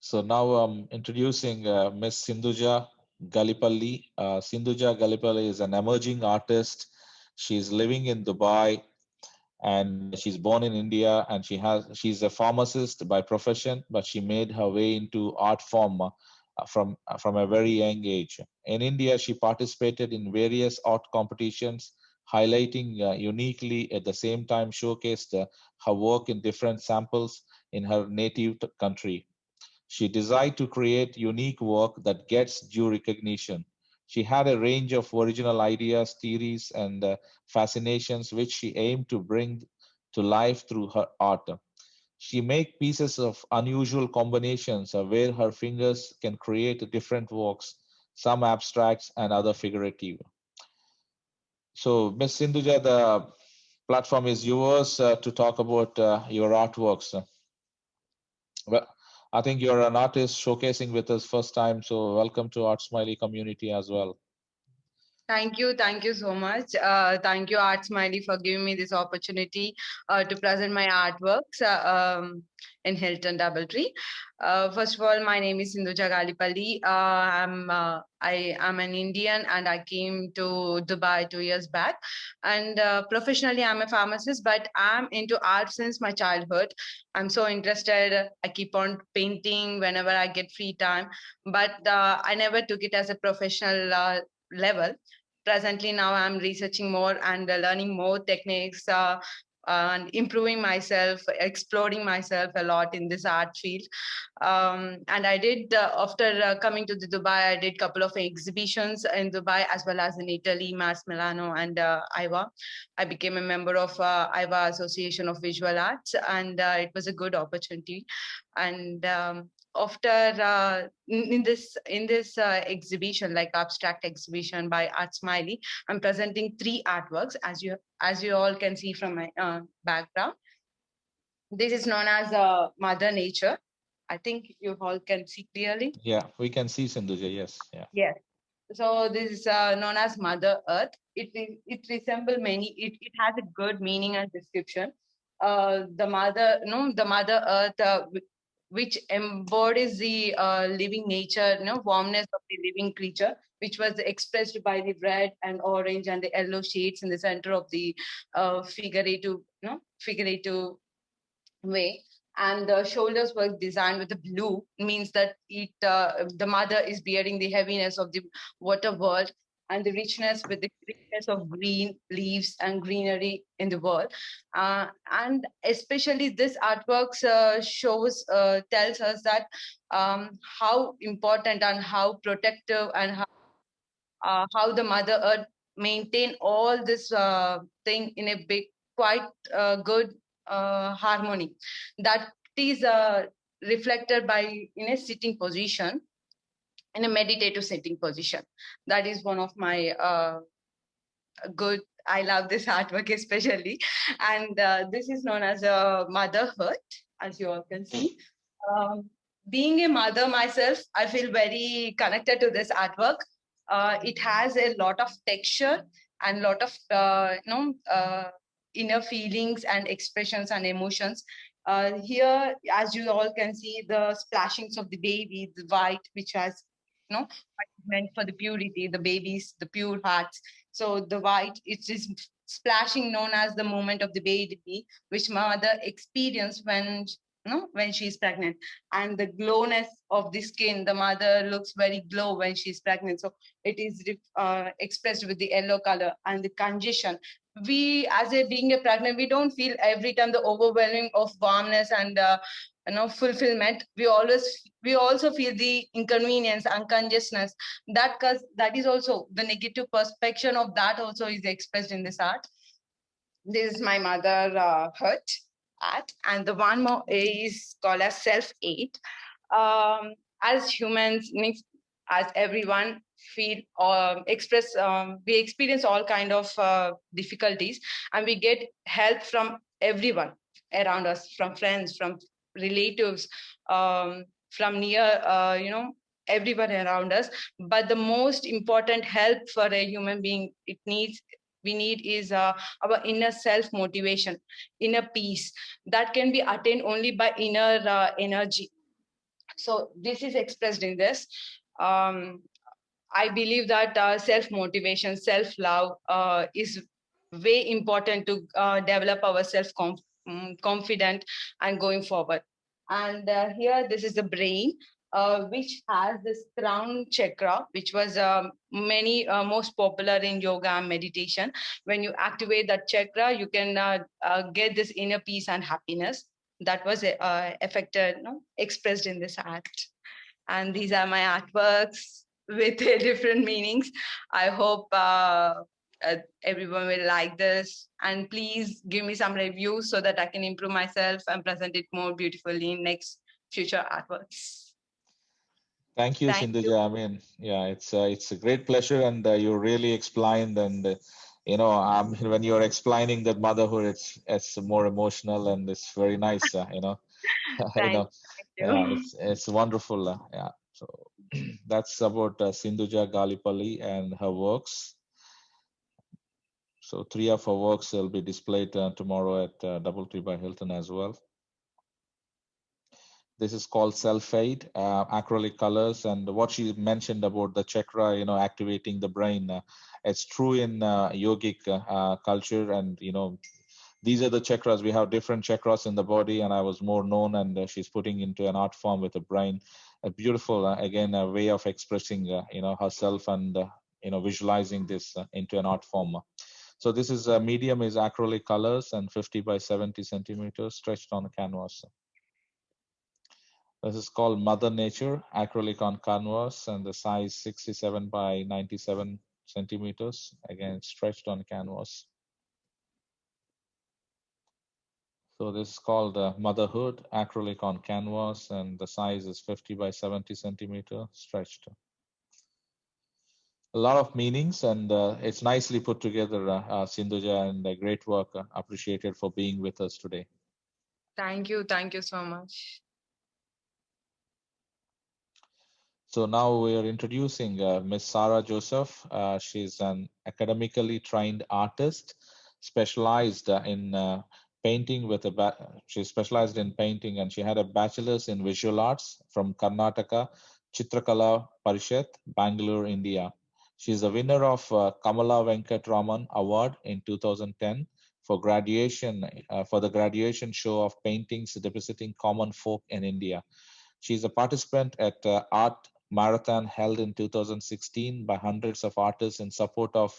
So now I'm introducing Miss Sindhuja Galipalli. Sindhuja Galipalli is an emerging artist. She's living in Dubai and she's born in India, and she's a pharmacist by profession, but she made her way into art form from a very young age. In India, she participated in various art competitions, highlighting uniquely at the same time showcased her work in different samples in her native country. She desired to create unique work that gets due recognition. She had a range of original ideas, theories, and fascinations which she aimed to bring to life through her art. She make pieces of unusual combinations where her fingers can create different works, some abstracts and other figurative. So, Miss Sindhuja, the platform is yours to talk about your artworks. Well, I think you're an artist showcasing with us first time, so welcome to ArtSmiley community as well. Thank you so much. Thank you, ArtSmiley, for giving me this opportunity to present my artworks in Hilton DoubleTree. First of all, my name is Sindhuja Galipalli. I am an Indian and I came to Dubai 2 years back. And professionally, I'm a pharmacist, but I'm into art since my childhood. I'm so interested. I keep on painting whenever I get free time, but I never took it as a professional level. Presently now I'm researching more and learning more techniques and improving myself, exploring myself a lot in this art field. And I did after coming to the Dubai, I did couple of exhibitions in Dubai as well as in Italy, Milano, and Iva. I became a member of Iva Association of Visual Arts, and it was a good opportunity. And after in this exhibition, like abstract exhibition by ArtSmiley, I'm presenting three artworks, as you all can see from my background. This is known as Mother Nature. I think you all can see clearly. Yeah, we can see Sindhuja. Yes, yeah. Yes. So this is known as Mother Earth. It resembles many. It has a good meaning and description. The mother, no, the Mother Earth, which embodies the living nature, warmness of the living creature, which was expressed by the red and orange and the yellow shades in the center of the figurative way. And the shoulders were designed with the blue, means that the mother is bearing the heaviness of the water world and the richness with the richness of green leaves and greenery in the world. And especially this artworks shows tells us that how important and how protective and how the mother earth maintain all this thing in a big quite good harmony that is reflected by in a sitting position, in a meditative sitting position. That is one of my good. I love this artwork especially, and this is known as a motherhood, as you all can see. um, Being a mother myself, I feel very connected to this artwork. It has a lot of texture and lot of inner feelings and expressions and emotions. Here, as you all can see, the splashings of the baby, the white, which has what is meant for the purity, the babies, the pure hearts. So the white, it is splashing, known as the moment of the baby, which mother experience when when she's pregnant. And the glowness of the skin, the mother looks very glow when she's pregnant, so it is expressed with the yellow color. And the congestion, we as a being a pregnant, we don't feel every time the overwhelming of warmness and fulfillment. We also feel the inconvenience and congestion. That is also the negative perception of that also is expressed in this art. This is my mother hurt art, and the one more is called as self-hate. As humans, means as everyone feel express, we experience all kind of difficulties, and we get help from everyone around us, from friends, from relatives, from near, everyone around us. But the most important help for a human being, we need is our inner self motivation, inner peace, that can be attained only by inner energy. So this is expressed in this. Um, I believe that self-motivation, self-love is way important to develop our confident and going forward. And here, this is the brain, which has this crown chakra, which was many most popular in yoga and meditation. When you activate that chakra, you can get this inner peace and happiness. That was affected, expressed in this art. And these are my artworks with different meanings. I hope everyone will like this, and please give me some reviews so that I can improve myself and present it more beautifully in next future artworks. Thank you, Thank you. Sindhuja. I mean, yeah, it's a great pleasure, and you really explained, and when you're explaining that motherhood, it's more emotional, and it's very nice. You Thank know, yeah, you. it's wonderful. Yeah, so that's about Sindhuja Galipalli and her works. So three of her works will be displayed tomorrow at DoubleTree by Hilton as well. This is called self-aid, acrylic colors, and what she mentioned about the chakra, activating the brain. It's true in yogic culture, and these are the chakras. We have different chakras in the body, and I was more known, and she's putting into an art form with the brain. A beautiful, again, a way of expressing, herself and visualizing this into an art form. So this is medium is acrylic colors and 50 by 70 centimeters stretched on a canvas. This is called Mother Nature, acrylic on canvas, and the size 67 by 97 centimeters, again stretched on canvas. So this is called Motherhood, acrylic on canvas, and the size is 50 by 70 centimeter, stretched. A lot of meanings, and it's nicely put together, Sindhuja, and great work. Appreciated for being with us today. Thank you. Thank you so much. So now we are introducing Miss Sara Joseph. She's an academically trained artist, specialized in painting with she's specialized in painting, and she had a bachelor's in visual arts from Karnataka Chitrakala Parishat, Bangalore, India. She's the winner of Kamala Venkatraman Award in 2010 for graduation for the graduation show of paintings depicting common folk in India. She's a participant at Art Marathon held in 2016 by hundreds of artists in support of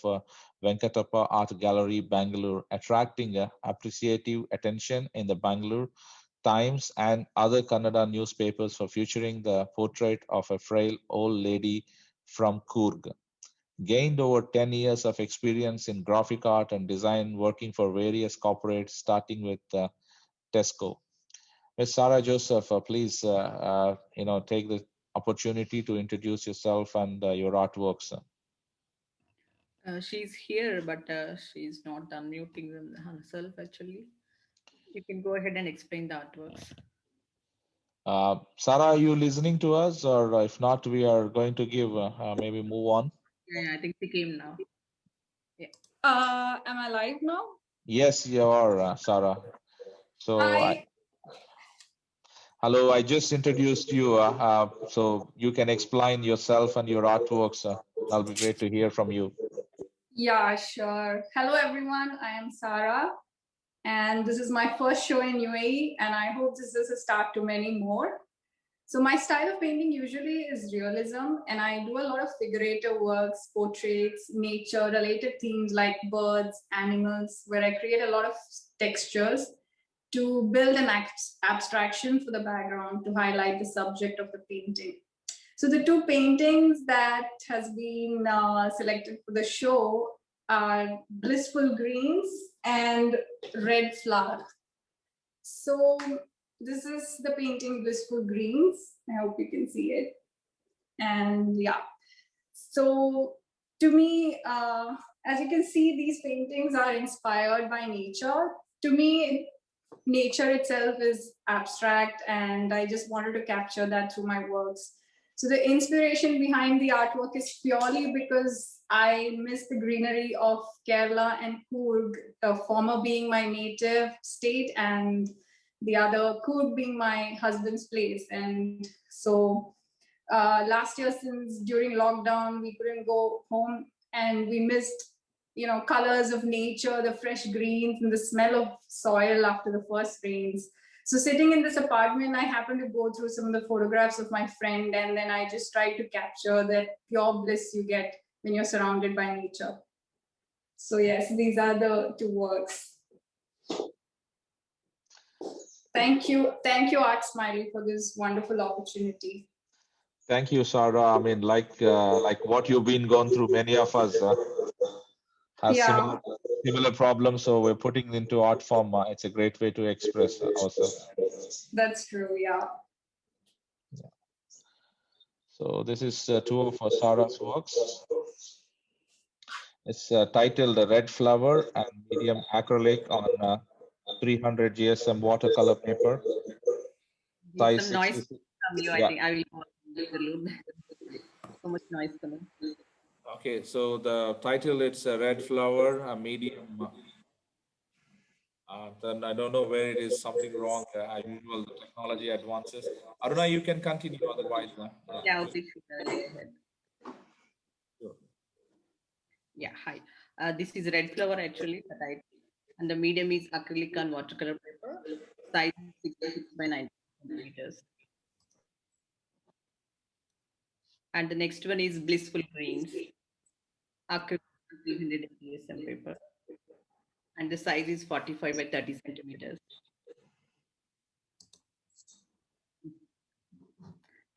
Venkatappa Art Gallery, Bangalore, attracting appreciative attention in the Bangalore Times and other Kannada newspapers for featuring the portrait of a frail old lady from Coorg. Gained over 10 years of experience in graphic art and design, working for various corporates, starting with Tesco. Ms. Sara Joseph, please, take the opportunity to introduce yourself and your artworks. She's here, but she's not unmuting herself actually. You can go ahead and explain the artworks. Sara, are you listening to us? Or if not, we are going to give, maybe move on. Yeah, I think she came now. Yeah. Am I live now? Yes, you are, Sara. So, Hi. hello, I just introduced you. So you can explain yourself and your artworks. That'll be great to hear from you. Yeah, sure. Hello, everyone. I am Sara, and this is my first show in UAE, and I hope this is a start to many more. So my style of painting usually is realism, and I do a lot of figurative works, portraits, nature-related themes like birds, animals, where I create a lot of textures to build an abstraction for the background to highlight the subject of the painting. So the two paintings that has been selected for the show are Blissful Greens and Red Flower. So this is the painting Blissful Greens. I hope you can see it. And yeah, so to me, as you can see, these paintings are inspired by nature. To me, nature itself is abstract, and I just wanted to capture that through my works. So the inspiration behind the artwork is purely because I miss the greenery of Kerala and Coorg, the former being my native state and the other Coorg being my husband's place. And so last year, since during lockdown, we couldn't go home and we missed, you know, colors of nature, the fresh greens and the smell of soil after the first rains. So sitting in this apartment, I happened to go through some of the photographs of my friend, and then I just tried to capture that pure bliss you get when you're surrounded by nature. So yes, these are the two works. Thank you, ArtSmiley, for this wonderful opportunity. Thank you, Sara. I mean, like what you've been going through, many of us have similar problems. So we're putting it into art form. It's a great way to express ourselves. That's true. Yeah. So this is two of Sara's works. It's titled "Red Flower" and medium acrylic on 300 GSM watercolor paper. Size Some noise 66. from you, I think. I will interlude. So much noise coming. Okay, so the title, it's a Red Flower, a medium. Then I don't know where it is, something wrong. As usual, the technology advances. Aruna, you can continue, otherwise. Yeah, okay, sure. Go ahead. Sure. Yeah, hi. This is Red Flower, actually, the title. And the medium is acrylic and watercolor paper. Size 66 by 90 centimeters. And the next one is Blissful Greens. Acrylic 300 GSM paper. And the size is 45 by 30 centimeters.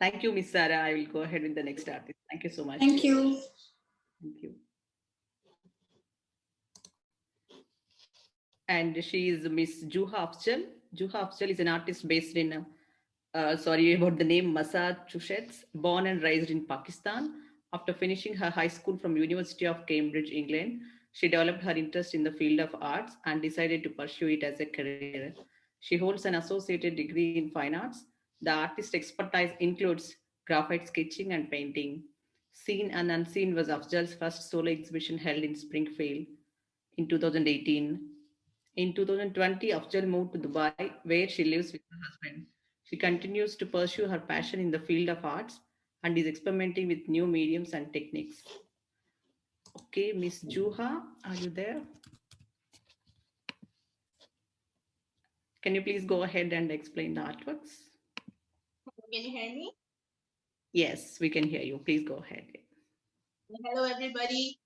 Thank you, Miss Sara. I will go ahead with the next artist. Thank you so much. Thank you. Thank you. And she is Miss Juha Afzal. Juha Afzal is an artist based in, sorry about the name, Massachusetts, born and raised in Pakistan. After finishing her high school from University of Cambridge, England, she developed her interest in the field of arts and decided to pursue it as a career. She holds an associated degree in fine arts. The artist's expertise includes graphite sketching and painting. Seen and Unseen was Afzal's first solo exhibition held in Springfield in 2018. In 2020, Afzal moved to Dubai, where she lives with her husband. She continues to pursue her passion in the field of arts and is experimenting with new mediums and techniques. Okay, Miss Juha, are you there? Can you please go ahead and explain the artworks? Can you hear me? Yes, we can hear you. Please go ahead. Hello, everybody.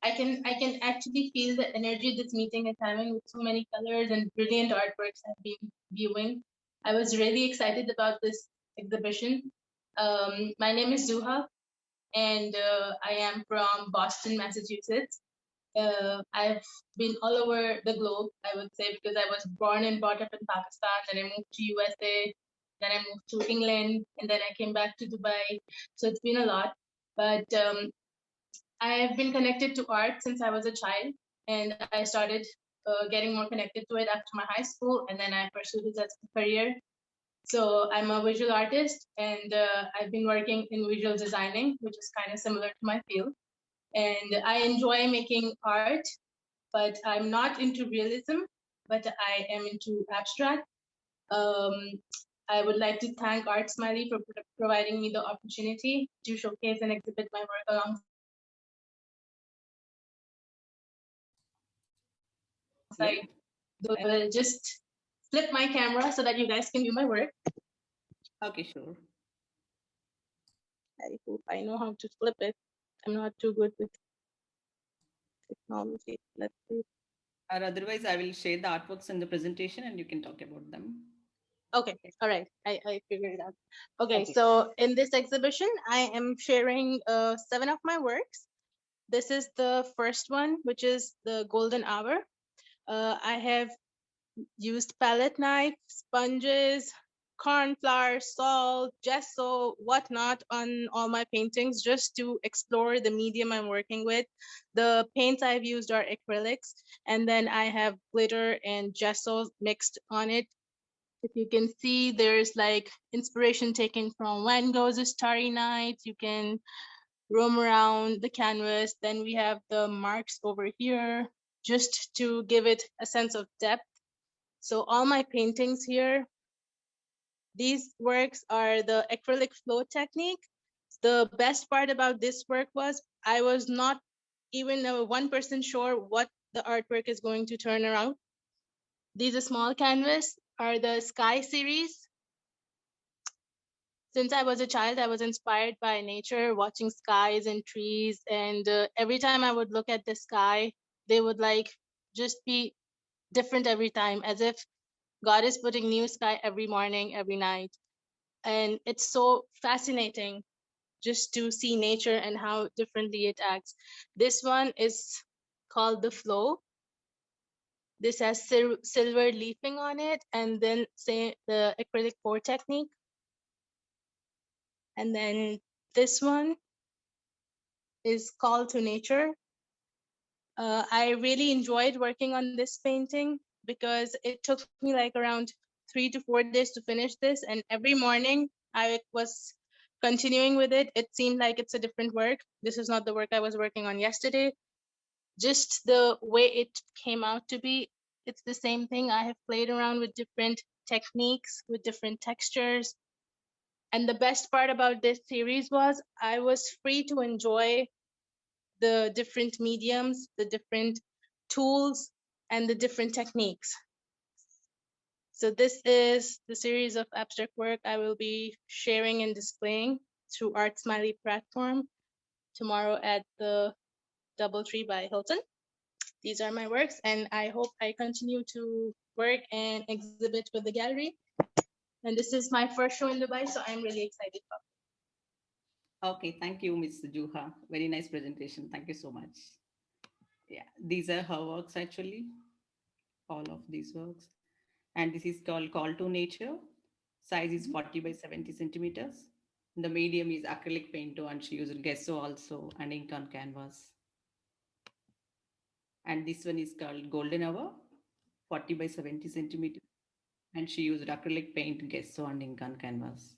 I can actually feel the energy this meeting is having with so many colors and brilliant artworks I've been viewing. I was really excited about this exhibition. My name is Zuha, and I am from Boston, Massachusetts. I've been all over the globe, I would say, because I was born and brought up in Pakistan, then I moved to USA, then I moved to England, and then I came back to Dubai. So it's been a lot. But I've been connected to art since I was a child, and I started getting more connected to it after my high school, and then I pursued it as a career. So I'm a visual artist, and I've been working in visual designing, which is kind of similar to my field. And I enjoy making art, but I'm not into realism, but I am into abstract. I would like to thank ArtSmiley for providing me the opportunity to showcase and exhibit my work alongside. I will just flip my camera so that you guys can view my work. Okay, sure. I hope I know how to flip it. I'm not too good with technology. Let's see. Or otherwise, I will share the artworks in the presentation and you can talk about them. Okay, all right, I figured it out. Okay, so in this exhibition, I am sharing 7 of my works. This is the first one, which is the Golden Hour. I have used palette knife, sponges, corn flour, salt, gesso, whatnot on all my paintings just to explore the medium I'm working with. The paints I've used are acrylics, and then I have glitter and gesso mixed on it. If you can see, there's like inspiration taken from Van Gogh's Starry Night. You can roam around the canvas. Then we have the marks over here just to give it a sense of depth. So all my paintings here, these works are the acrylic flow technique. The best part about this work was I was not even 1% sure what the artwork is going to turn around. These small canvas are the Sky series. Since I was a child, I was inspired by nature, watching skies and trees. And every time I would look at the sky, they would like just be different every time, as if God is putting new sky every morning, every night. And it's so fascinating just to see nature and how differently it acts. This one is called the flow. This has silver leafing on it, and then say the acrylic pour technique. And then this one is called to nature. I really enjoyed working on this painting because it took me like around 3 to 4 days to finish this, and every morning I was continuing with it. It seemed like it's a different work. This is not the work I was working on yesterday. Just the way it came out to be, it's the same thing. I have played around with different techniques, with different textures. And the best part about this series was I was free to enjoy the different mediums, the different tools, and the different techniques. So this is the series of abstract work I will be sharing and displaying through ArtSmiley platform tomorrow at the DoubleTree by Hilton. These are my works, and I hope I continue to work and exhibit with the gallery. And this is my first show in Dubai, so I'm really excited about it. Okay, thank you, Ms. Juha. Very nice presentation. Thank you so much. Yeah, these are her works actually, all of these works. And this is called Call to Nature. Size is 40 by 70 centimeters. The medium is acrylic paint and she used gesso also and ink on canvas. And this one is called Golden Hour, 40 by 70 centimeters. And she used acrylic paint, gesso and ink on canvas.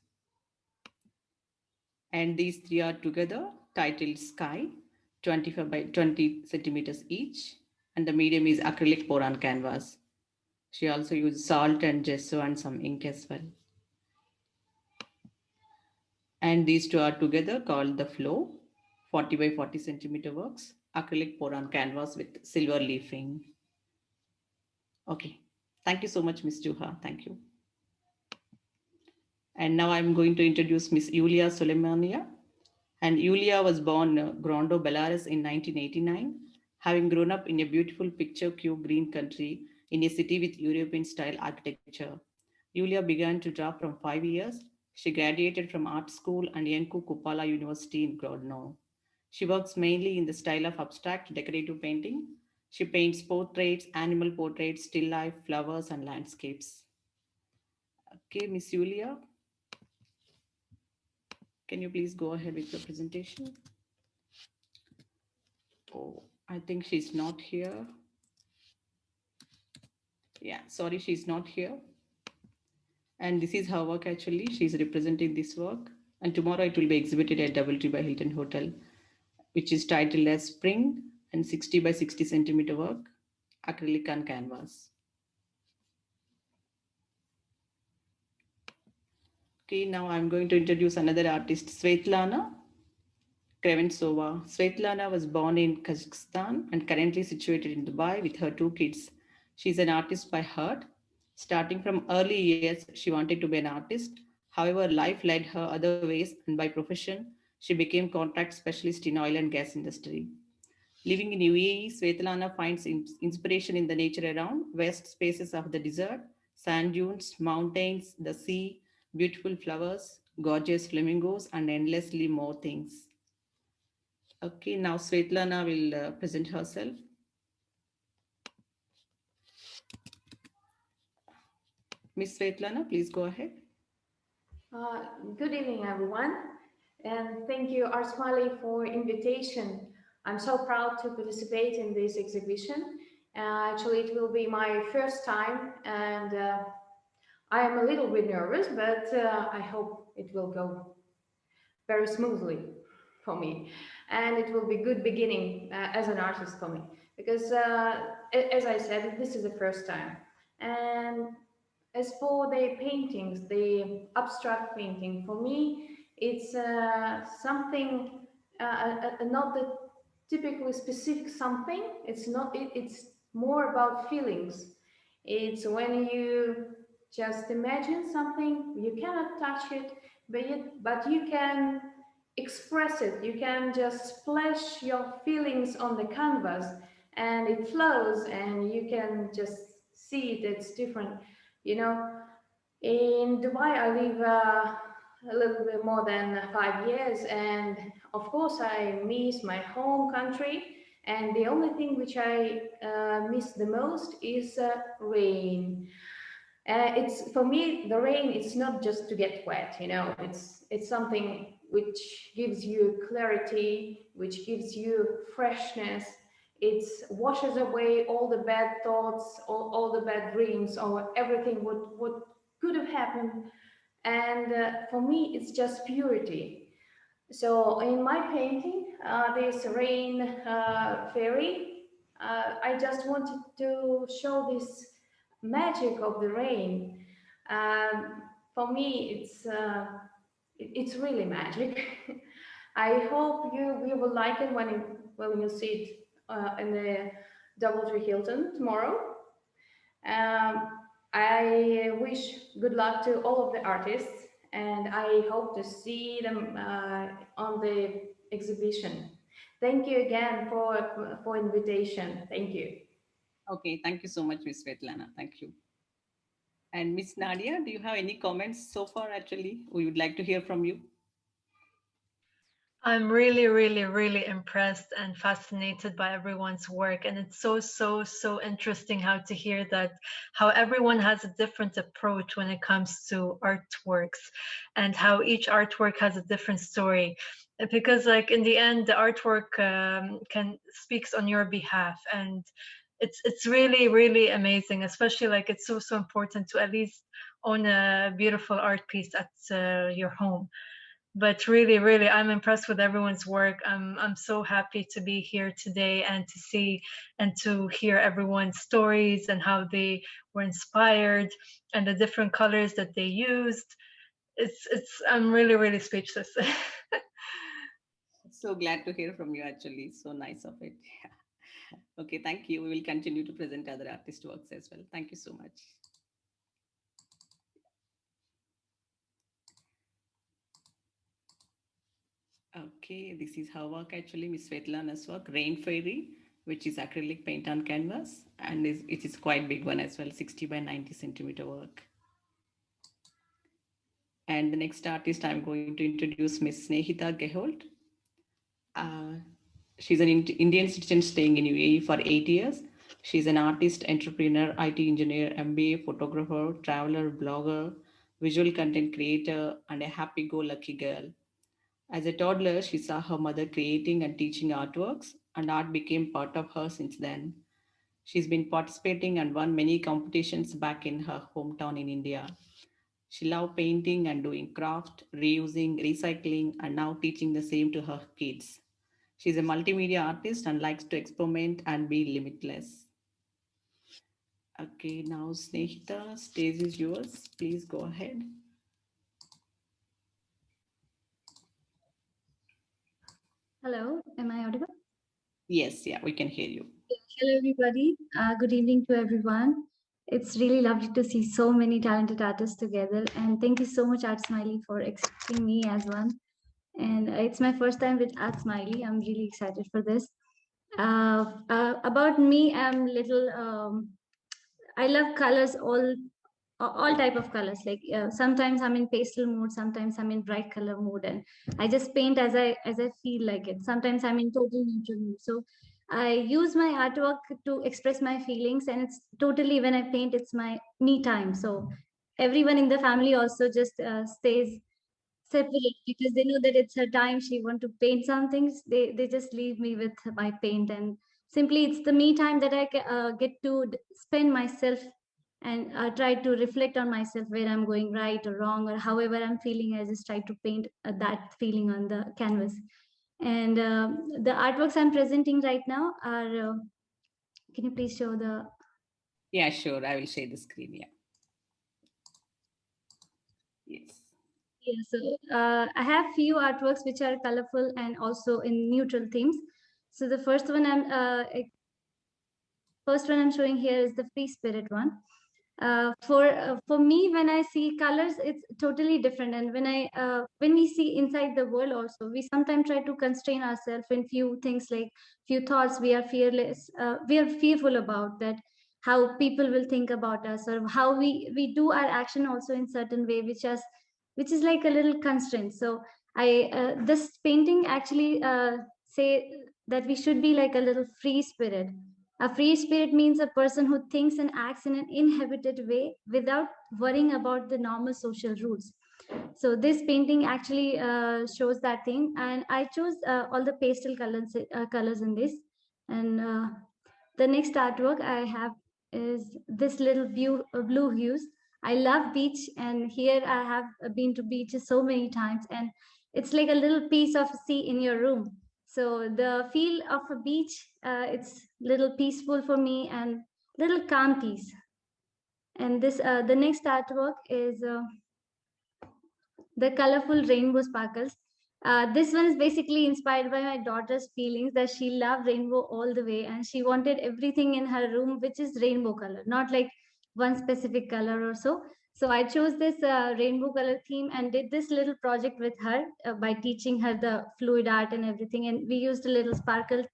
And these three are together, titled Sky, 25 by 20 centimeters each. And the medium is acrylic pour on canvas. She also used salt and gesso and some ink as well. And these two are together called the Flow, 40 by 40 centimeter works, acrylic pour on canvas with silver leafing. Okay, thank you so much, Ms. Juha. Thank you. And now I'm going to introduce Ms. Yuliya Solomennaya. And Yuliya was born Grondo, Belarus in 1989, having grown up in a beautiful picture-cube green country in a city with European-style architecture. Yuliya began to draw from 5 years. She graduated from art school and Yenku Kupala University in Grodno. She works mainly in the style of abstract decorative painting. She paints portraits, animal portraits, still life, flowers, and landscapes. Okay, Miss Yuliya, can you please go ahead with your presentation? Oh, I think she's not here. Yeah, sorry, she's not here. And this is her work actually. She's representing this work. And tomorrow it will be exhibited at DoubleTree by Hilton Hotel, which is titled as Spring and 60 by 60 centimeter work, acrylic on canvas. Okay, now I'm going to introduce another artist, Svetlana Kreventsova. Svetlana was born in Kazakhstan and currently situated in Dubai with her two kids. She's an artist by heart. Starting from early years, she wanted to be an artist. However, life led her other ways, and by profession, she became contract specialist in oil and gas industry. Living in UAE, Svetlana finds inspiration in the nature around, vast spaces of the desert, sand dunes, mountains, the sea, beautiful flowers, gorgeous flamingos, and endlessly more things. Okay, now Svetlana will present herself. Miss Svetlana, please go ahead. Good evening, everyone, and thank you, ArtSmiley, for invitation. I'm so proud to participate in this exhibition. Actually, it will be my first time, and I am a little bit nervous, but I hope it will go very smoothly for me, and it will be good beginning as an artist for me, because as I said, this is the first time. And as for the paintings, the abstract painting, for me, it's something, not the typically specific something. It's not, it's more about feelings. It's when you just imagine something, you cannot touch it, but you can express it. You can just splash your feelings on the canvas and it flows and you can just see it. It's different. You know, in Dubai, I live a little bit more than 5 years, and of course, I miss my home country. And the only thing which I miss the most is rain. It's for me, the rain. It's not just to get wet, you know. It's something which gives you clarity, which gives you freshness. It washes away all the bad thoughts, all the bad dreams, or everything what could have happened. And for me, it's just purity. So in my painting, this rain fairy, I just wanted to show this magic of the rain. For me, it's really magic. I hope you will like it when you see it in the DoubleTree Hilton tomorrow. Um, I wish good luck to all of the artists, and I hope to see them on the exhibition. Thank you again for invitation. Thank you. Okay, thank you so much, Miss Svetlana. Thank you. And Miss Nadia, do you have any comments so far? Actually, we would like to hear from you. I'm really, really, really impressed and fascinated by everyone's work. And it's so interesting how to hear that, how everyone has a different approach when it comes to artworks and how each artwork has a different story. Because like in the end, the artwork speaks on your behalf. And it's really, really amazing, especially like it's so important to at least own a beautiful art piece at your home. But really, I'm impressed with everyone's work. I'm so happy to be here today and to see and to hear everyone's stories and how they were inspired and the different colors that they used. I'm really speechless. So glad to hear from you, actually. So nice of it. Okay, thank you. We will continue to present other artist works as well. Thank you so much. Okay, this is her work actually, Miss Svetlana's work, Rain Fairy, which is acrylic paint on canvas, and it is quite big one as well, 60 by 90 centimeter work. And the next artist I'm going to introduce Miss Snehita Gehlot. She's an Indian citizen staying in UAE for 8 years. She's an artist, entrepreneur, IT engineer, MBA, photographer, traveler, blogger, visual content creator, and a happy-go-lucky girl. As a toddler, she saw her mother creating and teaching artworks, and art became part of her since then. She's been participating and won many competitions back in her hometown in India. She loved painting and doing craft, reusing, recycling, and now teaching the same to her kids. She's a multimedia artist and likes to experiment and be limitless. Okay, now Snehita, stage is yours. Please go ahead. Hello, am I audible? Yes, yeah, we can hear you. Hello, everybody. Good evening to everyone. It's really lovely to see so many talented artists together. And thank you so much, ArtSmiley, for accepting me as one. And it's my first time with ArtSmiley. I'm really excited for this. About me, I'm little, I love colors, all type of colors. Like sometimes I'm in pastel mode, sometimes I'm in bright color mode, and I just paint as I feel like it. Sometimes I'm in total neutral mode. So I use my artwork to express my feelings, and it's totally, when I paint, it's my me time. So everyone in the family also just stays separate because they know that it's her time. She want to paint some things. They just leave me with my paint, and simply it's the me time that I get to spend myself and try to reflect on myself, where I'm going right or wrong, or however I'm feeling. I just try to paint that feeling on the canvas. And the artworks I'm presenting right now are, can you please show the, Yeah, sure. I will share the screen. Yeah. Yes. Yeah, so I have few artworks which are colorful and also in neutral themes. So the first one I'm showing here is the free spirit one. For me, when I see colors, it's totally different. And when we see inside the world, also we sometimes try to constrain ourselves in few things, like few thoughts we are fearless, we are fearful about that, how people will think about us, or how we do our action also in certain way, which is like a little constraint. So this painting actually say that we should be like a little free spirit. A free spirit means a person who thinks and acts in an inhabited way without worrying about the normal social rules. So this painting actually shows that thing, and I chose all the pastel colors in this. And the next artwork I have is this little blue hues. I love beach, and here I have been to beaches so many times, and it's like a little piece of sea in your room. So the feel of a beach, it's little peaceful for me and little calm peace. And this the next artwork is the colorful rainbow sparkles. This one is basically inspired by my daughter's feelings that she loved rainbow all the way, and she wanted everything in her room which is rainbow color, not like one specific color or so. So I chose this rainbow color theme and did this little project with her by teaching her the fluid art and everything. And we used a little sparkle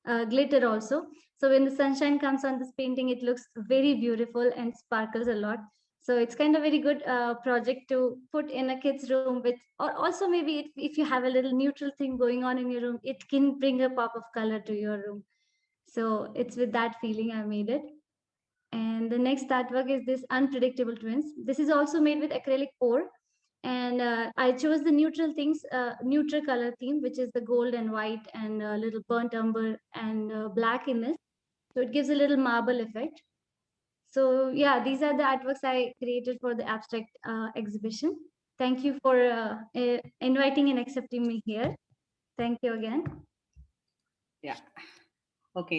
glitter also. So when the sunshine comes on this painting, it looks very beautiful and sparkles a lot. So it's kind of very good project to put in a kid's room with, or also maybe if you have a little neutral thing going on in your room, it can bring a pop of color to your room. So it's with that feeling I made it. And the next artwork is this unpredictable twins. This is also made with acrylic pour. And I chose the neutral things, neutral color theme, which is the gold and white and a little burnt umber and black in this. So it gives a little marble effect. So yeah, these are the artworks I created for the abstract exhibition. Thank you for inviting and accepting me here. Thank you again. Yeah,